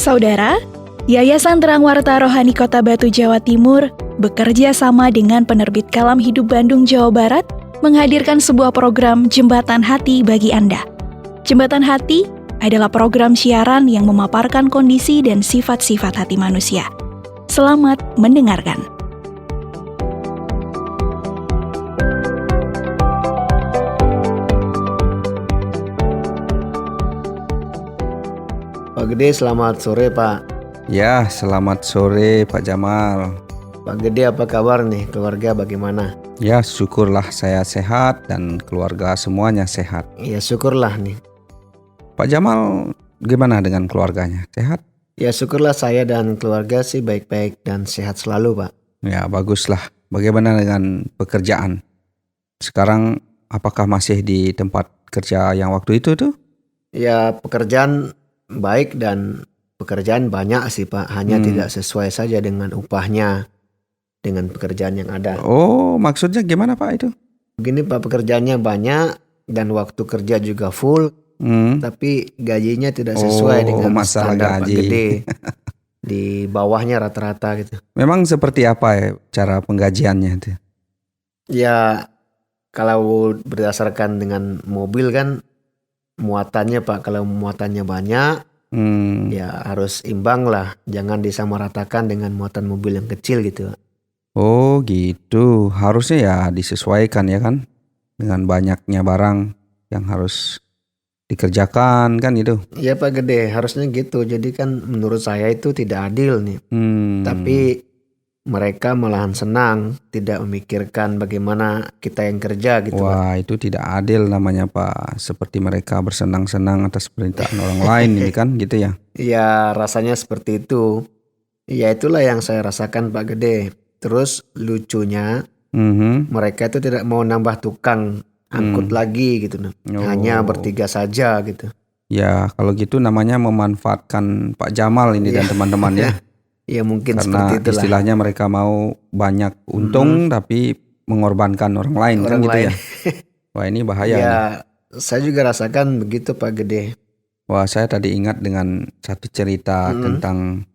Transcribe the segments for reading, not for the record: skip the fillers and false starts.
Saudara, Yayasan Terang Warta Rohani Kota Batu, Jawa Timur bekerja sama dengan penerbit Kalam Hidup Bandung, Jawa Barat menghadirkan sebuah program Jembatan Hati bagi Anda. Jembatan Hati adalah program siaran yang memaparkan kondisi dan sifat-sifat hati manusia. Selamat mendengarkan. Pak Gede, selamat sore Pak. Ya, selamat sore Pak Jamal. Pak Gede, apa kabar nih? Keluarga bagaimana? Ya, syukurlah saya sehat dan keluarga semuanya sehat. Ya syukurlah nih. Pak Jamal, gimana dengan keluarganya? Sehat? Ya syukurlah saya dan keluarga sih baik-baik dan sehat selalu Pak. Ya, baguslah. Bagaimana dengan pekerjaan? Sekarang apakah masih di tempat kerja yang waktu itu tuh? Ya pekerjaan baik dan pekerjaan banyak sih Pak. Hanya tidak sesuai saja dengan upahnya, dengan pekerjaan yang ada. Oh, maksudnya gimana Pak itu? Begini Pak, pekerjaannya banyak dan waktu kerja juga full. Tapi gajinya tidak sesuai dengan masalah standar Pak gaji. Gede. Di bawahnya rata-rata gitu. Memang seperti apa ya cara penggajiannya itu? Ya kalau berdasarkan dengan mobil kan muatannya Pak, kalau muatannya banyak ya harus imbang lah. Jangan disamaratakan dengan muatan mobil yang kecil gitu. Oh gitu, harusnya ya disesuaikan ya kan dengan banyaknya barang yang harus dikerjakan kan gitu. Ya Pak Gede, harusnya gitu. Jadi kan menurut saya itu tidak adil nih. Tapi mereka malahan senang, tidak memikirkan bagaimana kita yang kerja gitu Pak. Wah itu tidak adil namanya Pak. Seperti mereka bersenang-senang atas perintahan orang lain ini kan gitu ya. Ya rasanya seperti itu. Ya itulah yang saya rasakan Pak Gede. Terus lucunya mereka itu tidak mau nambah tukang angkut lagi gitu. Hanya bertiga saja gitu. Ya kalau gitu namanya memanfaatkan Pak Jamal ini dan teman-teman ya. Ya mungkin Karena seperti itulah. istilahnya mereka mau banyak untung tapi mengorbankan orang lain kan gitu ya. Wah ini bahaya Ya nih. saya juga rasakan begitu Pak Gede. Wah saya tadi ingat dengan satu cerita tentang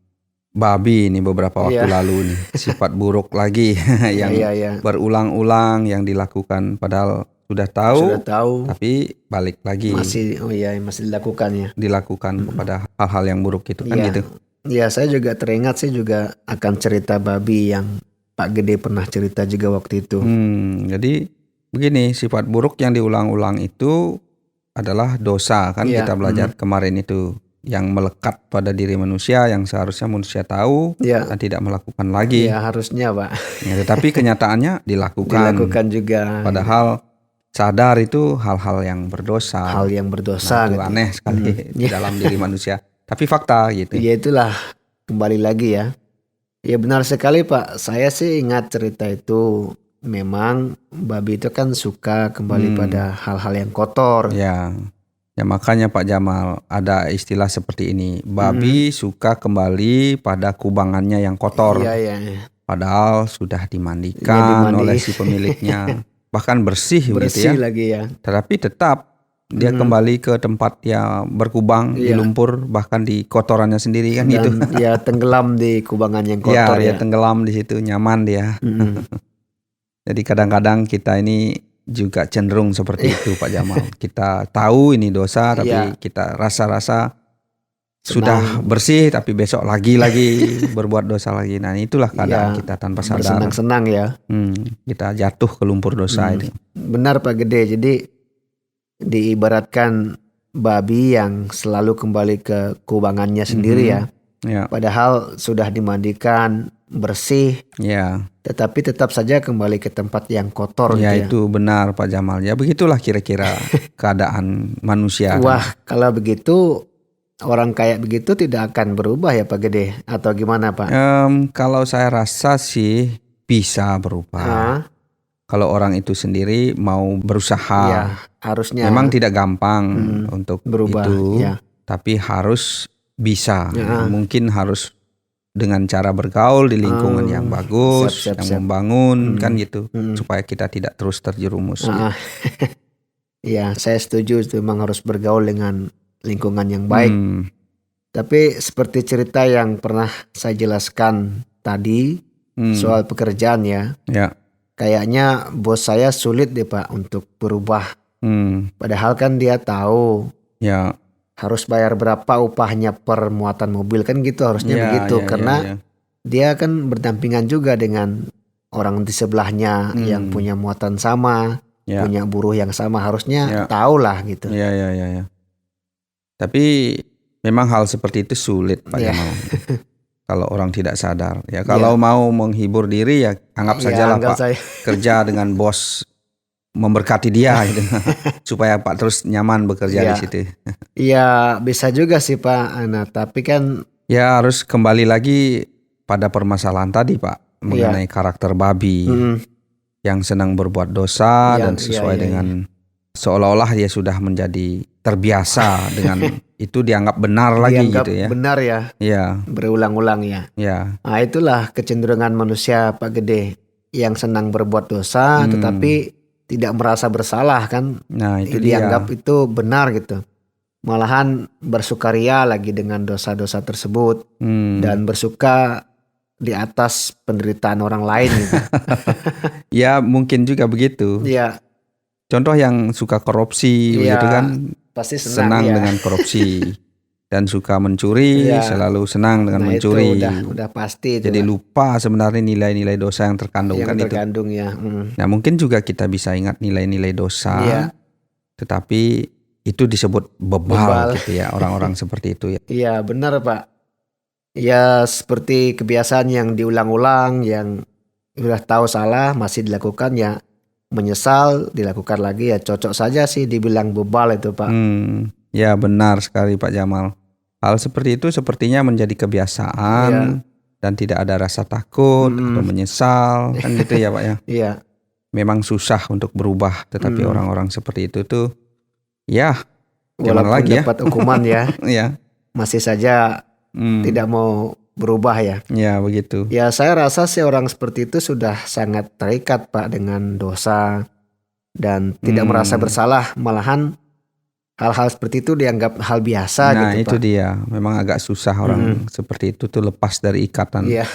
babi ini beberapa waktu lalu nih. Sifat buruk lagi yang berulang-ulang yang dilakukan padahal sudah tahu tapi balik lagi Masih dilakukan ya. dilakukan kepada hal-hal yang buruk itu kan gitu. Ya saya juga teringat sih juga akan cerita babi yang Pak Gede pernah cerita juga waktu itu. Jadi begini, sifat buruk yang diulang-ulang itu adalah dosa kan kita belajar kemarin itu yang melekat pada diri manusia yang seharusnya manusia tahu dan tidak melakukan lagi. Ya harusnya Pak. Ya, tetapi kenyataannya dilakukan juga. Padahal sadar itu hal-hal yang berdosa. Hal yang berdosa Itu gitu. aneh sekali di dalam diri manusia. Tapi fakta gitu. Ya itulah kembali lagi ya. Ya benar sekali Pak. Saya sih ingat cerita itu. Memang babi itu kan suka kembali pada hal-hal yang kotor. Ya makanya Pak Jamal ada istilah seperti ini. Babi suka kembali pada kubangannya yang kotor. Iya. Padahal sudah dimandikan oleh si pemiliknya. Bahkan bersih begitu ya. Lagi ya. Tetapi tetap dia kembali ke tempat ya berkubang di lumpur bahkan di kotorannya sendiri kan gitu. Ya tenggelam di kubangan yang kotor ya. Tenggelam di situ nyaman dia. Jadi kadang-kadang kita ini juga cenderung seperti itu Pak Jamal. Kita tahu ini dosa tapi kita rasa-rasa sudah bersih tapi besok lagi berbuat dosa lagi. Nah itulah keadaan kita tanpa sadar. Bersenang-senang ya. Kita jatuh ke lumpur dosa itu. Benar Pak Gede. Jadi diibaratkan babi yang selalu kembali ke kubangannya sendiri ya. Padahal sudah dimandikan, bersih. Tetapi tetap saja kembali ke tempat yang kotor gitu ya. Itu benar Pak Jamal. Ya begitulah kira-kira keadaan manusia. Wah, kalau begitu orang kayak begitu tidak akan berubah ya Pak Gede atau gimana Pak? Kalau saya rasa sih bisa berubah. Kalau orang itu sendiri mau berusaha, harusnya. Memang tidak gampang untuk berubah, itu, tapi harus bisa. Mungkin harus dengan cara bergaul di lingkungan yang bagus, yang membangun kan gitu, supaya kita tidak terus terjerumus. Ya, saya setuju. Itu memang harus bergaul dengan lingkungan yang baik. Tapi seperti cerita yang pernah saya jelaskan tadi soal pekerjaan ya. Ya. Kayaknya bos saya sulit deh Pak untuk berubah. Padahal kan dia tahu Ya. harus bayar berapa upahnya per muatan mobil kan gitu harusnya Ya, begitu. ya, Karena ya. dia kan berdampingan juga dengan orang di sebelahnya yang punya muatan sama, Ya. punya buruh yang sama, harusnya Ya. tahu lah gitu. Ya. Tapi memang hal seperti itu sulit Pak Ya. Jamal. Kalau orang tidak sadar. Ya kalau mau menghibur diri ya anggap sajalah anggap Pak saya. kerja dengan bos memberkati dia gitu. Supaya Pak terus nyaman bekerja di situ. Iya bisa juga sih Pak. Nah tapi kan Ya harus kembali lagi pada permasalahan tadi Pak mengenai karakter babi yang senang berbuat dosa dan sesuai dengan seolah-olah dia sudah menjadi terbiasa dengan itu dianggap benar lagi dianggap gitu ya. benar ya. Ya. Berulang-ulang ya. Ya. Nah itulah kecenderungan manusia Pak Gede yang senang berbuat dosa tetapi tidak merasa bersalah kan. Nah itu dianggap itu benar gitu. Malahan bersukaria lagi dengan dosa-dosa tersebut dan bersuka di atas penderitaan orang lain gitu. Ya mungkin juga begitu. Iya. Contoh yang suka korupsi begitu kan pasti senang ya. dengan korupsi dan suka mencuri selalu senang dengan mencuri. Itu udah pasti itu. Jadi lupa sebenarnya nilai-nilai dosa yang terkandung kan terkandung itu. Ya. Nah mungkin juga kita bisa ingat nilai-nilai dosa, tetapi itu disebut bebal gitu ya orang-orang seperti itu ya. Iya benar Pak. Ya seperti kebiasaan yang diulang-ulang yang sudah tahu salah masih dilakukan ya. Menyesal dilakukan lagi ya cocok saja sih dibilang bebal itu Pak. Ya benar sekali Pak Jamal. Hal seperti itu sepertinya menjadi kebiasaan dan tidak ada rasa takut atau menyesal kan gitu ya Pak ya. Iya. Memang susah untuk berubah tetapi orang-orang seperti itu tuh ya gimana walaupun lagi ya. dapat hukuman ya. Ya. Masih saja tidak mau berubah ya. Ya begitu. Ya saya rasa sih orang seperti itu sudah sangat terikat Pak dengan dosa dan tidak merasa bersalah, malahan hal-hal seperti itu dianggap hal biasa Nah gitu itu Pak. dia, memang agak susah orang seperti itu tuh lepas dari ikatan. Iya.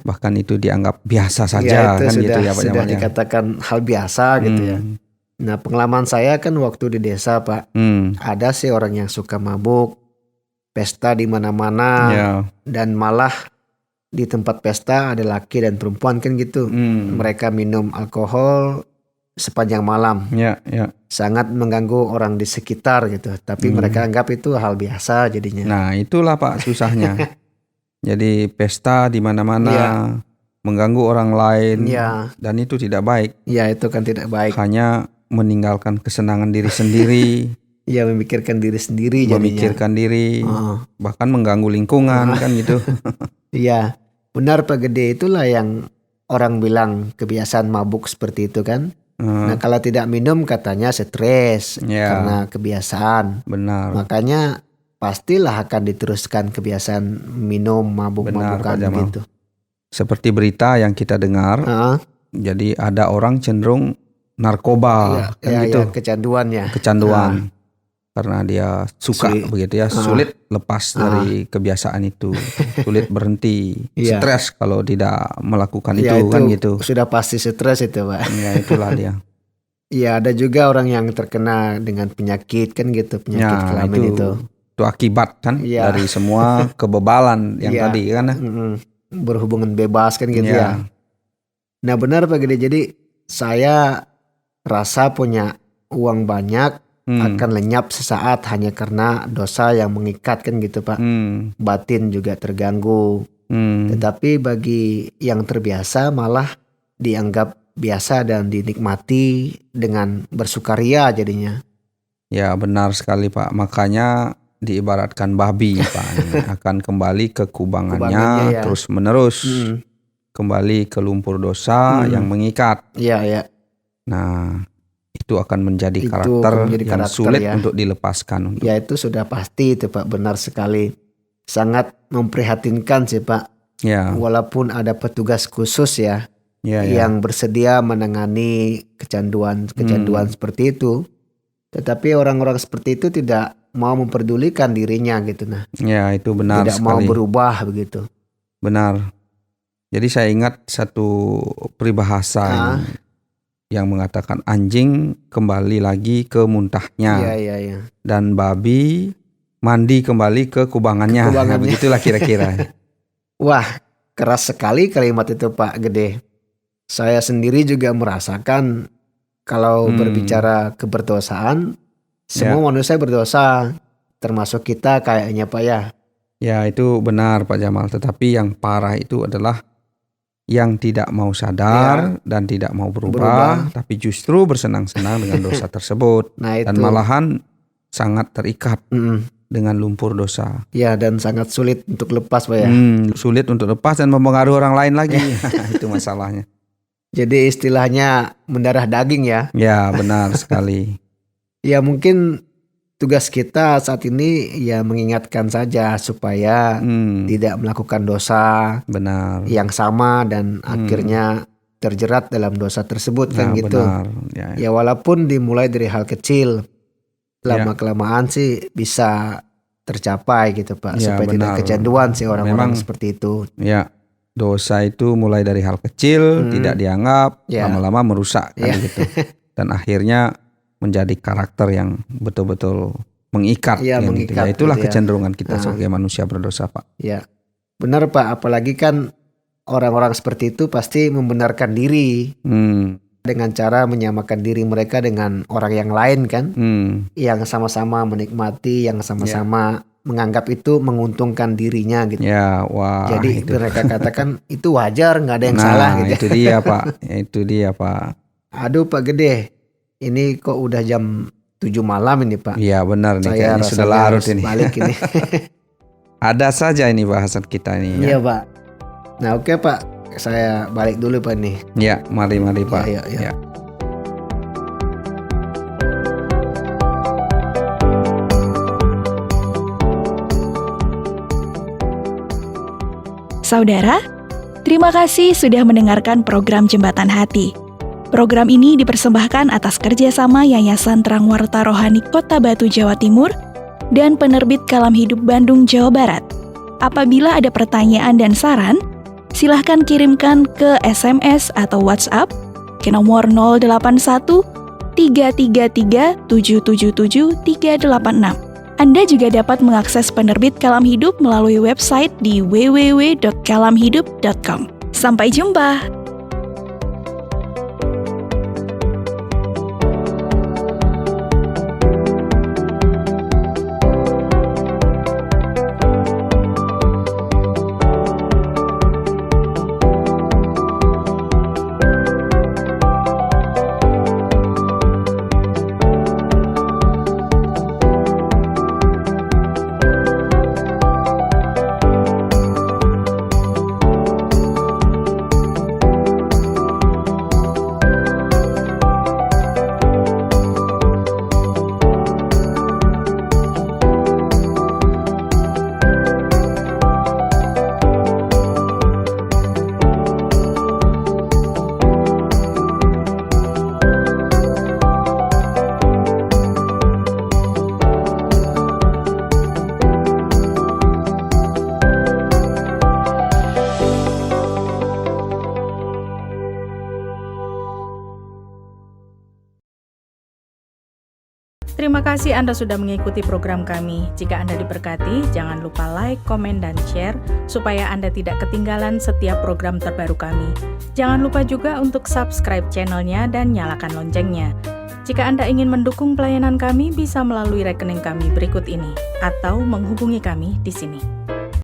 Bahkan itu dianggap biasa Ya, saja itu kan sudah, gitu ya Pak sudah Jamal ya. dikatakan hal biasa gitu ya. Nah pengalaman saya kan waktu di desa Pak, ada sih orang yang suka mabuk, pesta di mana-mana, dan malah di tempat pesta ada laki dan perempuan kan gitu. Mereka minum alkohol sepanjang malam. Ya. Sangat mengganggu orang di sekitar gitu. Tapi mereka anggap itu hal biasa jadinya. Nah itulah Pak susahnya. Jadi pesta di mana-mana mengganggu orang lain dan itu tidak baik. Ya itu kan tidak baik. Hanya meninggalkan kesenangan diri sendiri. Ya memikirkan diri sendiri jadinya. Memikirkan diri, bahkan mengganggu lingkungan kan gitu. Iya, benar Pak Gede, itulah yang orang bilang kebiasaan mabuk seperti itu kan. Nah kalau tidak minum katanya stres karena kebiasaan. Benar. Makanya pastilah akan diteruskan kebiasaan minum mabuk-mabukan gitu. Seperti berita yang kita dengar, jadi ada orang cenderung narkoba kan gitu. Kecanduan. Karena dia suka begitu ya, sulit lepas dari kebiasaan itu, sulit berhenti, stres kalau tidak melakukan itu kan gitu. Sudah pasti stres itu Pak. Ya itulah dia. Iya ada juga orang yang terkena dengan penyakit kan gitu, penyakit kelamin itu. Itu akibat kan dari semua kebebalan yang tadi kan. Berhubungan bebas kan gitu ya. Nah benar Pak Gede, jadi saya rasa punya uang banyak akan lenyap sesaat hanya karena dosa yang mengikat kan gitu Pak. Batin juga terganggu. Tetapi bagi yang terbiasa malah dianggap biasa dan dinikmati dengan bersukaria jadinya. Ya benar sekali Pak. Makanya diibaratkan babi Pak. Akan kembali ke kubangannya terus menerus. Kembali ke lumpur dosa yang mengikat. Iya. Nah itu akan menjadi karakter yang sulit untuk dilepaskan. Ya itu sudah pasti itu Pak, benar sekali. Sangat memprihatinkan sih Pak. Ya. Walaupun ada petugas khusus yang bersedia menangani kecanduan seperti itu. Tetapi orang-orang seperti itu tidak mau memperdulikan dirinya gitu. Nah, Ya, itu benar tidak mau sekali. berubah begitu. Benar. Jadi saya ingat satu peribahasa yang mengatakan anjing kembali lagi ke muntahnya Iya. dan babi mandi kembali ke kubangannya. Kubangannya. Begitulah kira-kira. Wah, keras sekali kalimat itu Pak Gede. Saya sendiri juga merasakan kalau berbicara keberdosaan, semua manusia berdosa, termasuk kita kayaknya Pak ya. Ya, itu benar Pak Jamal. Tetapi yang parah itu adalah yang tidak mau sadar dan tidak mau berubah, tapi justru bersenang-senang dengan dosa tersebut. Nah, Dan itu. malahan sangat terikat Mm-mm. dengan lumpur dosa. Ya, dan sangat sulit untuk lepas Pak ya. Sulit untuk lepas dan mempengaruhi orang lain lagi. Itu masalahnya. Jadi istilahnya mendarah daging ya. Ya, benar sekali. Ya mungkin tugas kita saat ini ya mengingatkan saja supaya tidak melakukan dosa Benar. yang sama dan akhirnya terjerat dalam dosa tersebut kan gitu. Benar. Ya walaupun dimulai dari hal kecil, lama-kelamaan sih bisa tercapai gitu Pak. Ya, Supaya tidak benar. kecanduan sih orang-orang Memang. seperti itu. Ya, dosa itu mulai dari hal kecil, tidak dianggap, Ya. lama-lama merusak kan Ya. gitu. Dan akhirnya menjadi karakter yang betul-betul mengikat. Ya, kan mengikat gitu. Ya, itulah gitu ya. kecenderungan kita sebagai manusia berdosa, Pak. Ya benar Pak, apalagi kan orang-orang seperti itu pasti membenarkan diri dengan cara menyamakan diri mereka dengan orang yang lain kan, yang sama-sama menikmati, yang sama-sama menganggap itu menguntungkan dirinya gitu. Ya, wah. Jadi itu. mereka katakan itu wajar, nggak ada yang Nah, salah gitu. itu dia, Pak. Itu dia, Pak. Aduh Pak Gede, ini kok udah jam 7 malam ini Pak. Iya, benar nih, Saya kayaknya sudah rasanya larut harus ini. balik ini. Ada saja ini bahasan kita ini. Iya Pak. Nah oke Pak, saya balik dulu Pak nih. Ya, mari Pak. Ya. Ya. Saudara, terima kasih sudah mendengarkan program Jembatan Hati. Program ini dipersembahkan atas kerjasama Yayasan Terang Warta Rohani Kota Batu, Jawa Timur, dan Penerbit Kalam Hidup Bandung, Jawa Barat. Apabila ada pertanyaan dan saran, silahkan kirimkan ke SMS atau WhatsApp ke nomor 081 333 777 386. Anda juga dapat mengakses Penerbit Kalam Hidup melalui website di www.kalamhidup.com. Sampai jumpa! Terima kasih Anda sudah mengikuti program kami. Jika Anda diberkati, jangan lupa like, komen, dan share supaya Anda tidak ketinggalan setiap program terbaru kami. Jangan lupa juga untuk subscribe channelnya dan nyalakan loncengnya. Jika Anda ingin mendukung pelayanan kami, bisa melalui rekening kami berikut ini atau menghubungi kami di sini.